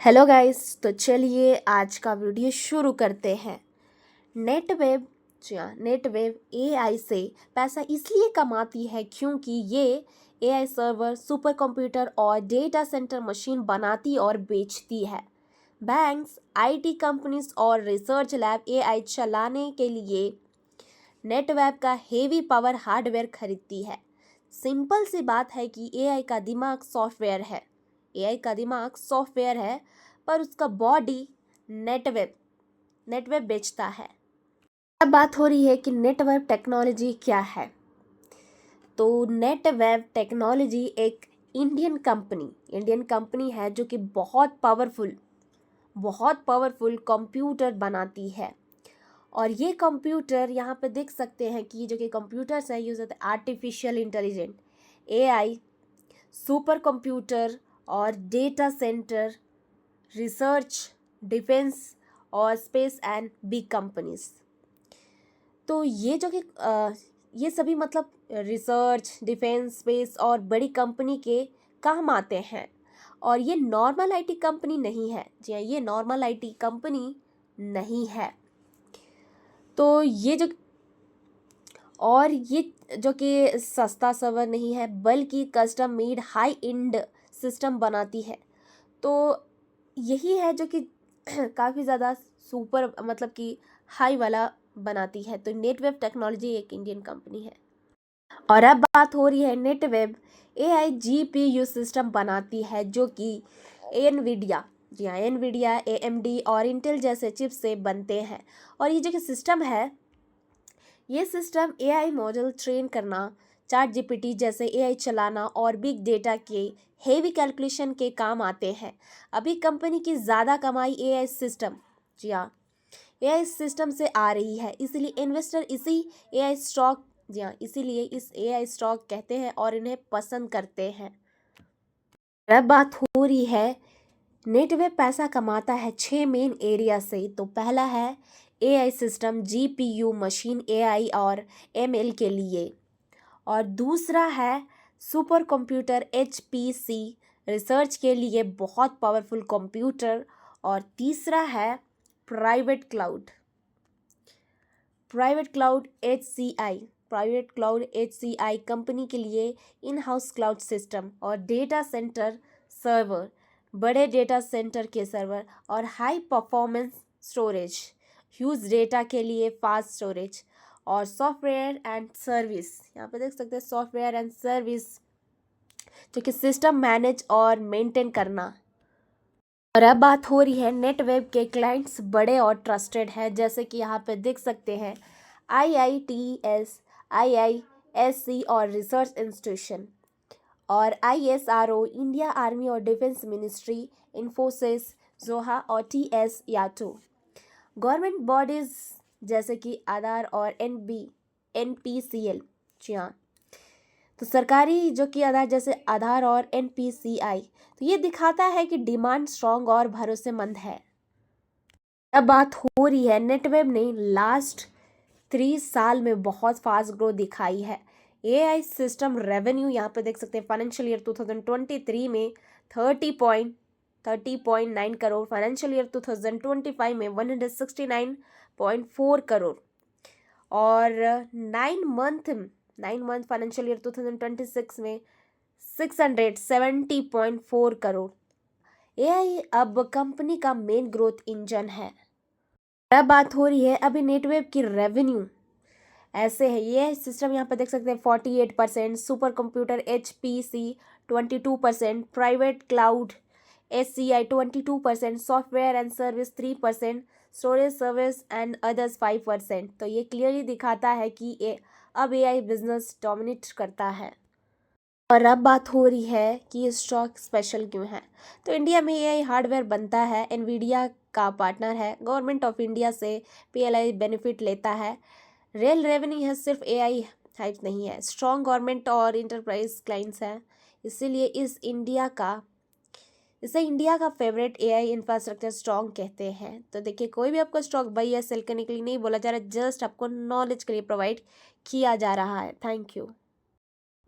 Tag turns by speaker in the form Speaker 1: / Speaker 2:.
Speaker 1: Hello guys, तो चलिए आज का वीडियो शुरू करते हैं। नेटवेब, जी हाँ, नेटवेब एआई से पैसा इसलिए कमाती है क्योंकि ये एआई सर्वर, सुपर कंप्यूटर और डेटा सेंटर मशीन बनाती और बेचती है। बैंक्स, आईटी कंपनीज और रिसर्च लैब एआई चलाने के लिए नेटवेब का हेवी पावर हार्डवेयर खरीदती है। सिंपल सी बात है कि एआई का दिमाग सॉफ्टवेयर है। एआई का दिमाग सॉफ्टवेयर है, पर उसका बॉडी नेटवेब बेचता है। अब बात हो रही है कि नेटवेब टेक्नोलॉजी क्या है। तो नेटवेब टेक्नोलॉजी एक इंडियन कंपनी है जो कि बहुत पावरफुल कंप्यूटर बनाती है। और ये कंप्यूटर यहाँ पे देख सकते हैं कि जो कि कंप्यूटर्स है यूज होते हैं artificial intelligent, AI, super computer और डेटा सेंटर, रिसर्च, डिफेंस और स्पेस एंड बिग कंपनीज। तो ये जो कि ये सभी मतलब रिसर्च, डिफेंस, स्पेस और बड़ी कंपनी के काम आते हैं। और ये नॉर्मल आईटी कंपनी नहीं है। जी हाँ, ये नॉर्मल आईटी कंपनी नहीं है। तो ये जो कि सस्ता सर्वर नहीं है, बल्कि custom made high and system बनाती है। तो यही है जो कि काफ़ी ज़्यादा सुपर मतलब कि हाई वाला बनाती है। तो नेटवेब टेक्नोलॉजी एक इंडियन कंपनी है। और अब बात हो रही है नेटवेब एआई जीपीयू सिस्टम बनाती है जो कि एनवीडिया, जी हाँ, एनवीडिया, एएमडी और इंटेल जैसे चिप से बनते हैं। और ये जो कि सिस्टम है, ये सिस्टम एआई मॉडल ट्रेन करना, चैट जीपीटी जैसे एआई चलाना और बिग डेटा के हेवी कैलकुलेशन के काम आते हैं। अभी कंपनी की ज़्यादा कमाई एआई सिस्टम, जी हाँ, एआई सिस्टम से आ रही है। इसीलिए इन्वेस्टर एआई स्टॉक जी हाँ, इसीलिए इस एआई स्टॉक कहते हैं और इन्हें पसंद करते हैं। अब बात हो रही है नेटवेब पैसा कमाता है 6 मेन एरिया से। तो पहला है AI system, GPU machine AI और एमएल के लिए। और दूसरा है सुपर कंप्यूटर एचपीसी, रिसर्च के लिए बहुत पावरफुल कंप्यूटर। और तीसरा है प्राइवेट क्लाउड एचसीआई कंपनी के लिए इन हाउस क्लाउड सिस्टम और डेटा सेंटर सर्वर, बड़े डेटा सेंटर के सर्वर और high performance storage, huge data के लिए फास्ट स्टोरेज और सॉफ्टवेयर एंड सर्विस। यहाँ पे देख सकते हैं सॉफ्टवेयर एंड सर्विस जो कि सिस्टम मैनेज और मेंटेन करना। और अब बात हो रही है नेटवेब के क्लाइंट्स बड़े और ट्रस्टेड हैं, जैसे कि यहाँ पे देख सकते हैं IITS, IISC और रिसर्च इंस्टीट्यूशन, और ISRO, इंडिया आर्मी और डिफेंस मिनिस्ट्री, इन्फोसिस, जोहा और TS याटो। गवर्नमेंट बॉडीज जैसे कि आधार और NPCL, जी हाँ, तो सरकारी जो कि आधार जैसे आधार और NPCI। तो ये दिखाता है कि डिमांड स्ट्रॉन्ग और भरोसेमंद है। अब बात हो रही है नेटवेब ने लास्ट 3 साल में बहुत फास्ट ग्रोथ दिखाई है। एआई सिस्टम रेवेन्यू यहाँ पे देख सकते हैं फाइनेंशियल ईयर 2023 में 30.9 करोड़, फाइनेंशियल ईयर 2025 में 169.4 करोड़, और 9 मंथ फाइनेंशियल ईयर 2026 में 670.4 करोड़। एआई अब कंपनी का मेन ग्रोथ इंजन है। अब बात हो रही है अभी नेटवेब की रेवेन्यू ऐसे है। ये सिस्टम यहाँ पे देख सकते हैं 48%, super computer HPC 22%, private cloud SCI 22%, software and service 3%, storage service and others 5%। तो ये क्लियरली दिखाता है कि अब एआई बिजनेस डोमिनेट करता है। और अब बात हो रही है कि ये स्टॉक स्पेशल क्यों है। तो इंडिया में एआई हार्डवेयर बनता है, एनवीडिया का पार्टनर है, गवर्नमेंट ऑफ इंडिया से PLI बेनिफिट लेता है, रियल रेवेन्यू है, सिर्फ एआई हाइप नहीं है, स्ट्रॉन्ग गवर्नमेंट और इंटरप्राइज क्लाइंट्स हैं। इसीलिए इसे इंडिया का फेवरेट एआई इंफ्रास्ट्रक्चर स्ट्रॉन्ग कहते हैं। तो देखिए, कोई भी आपको स्टॉक बाई या सेल करने के लिए नहीं बोला जा रहा है, जस्ट आपको नॉलेज के लिए प्रोवाइड किया जा रहा है। Thank you.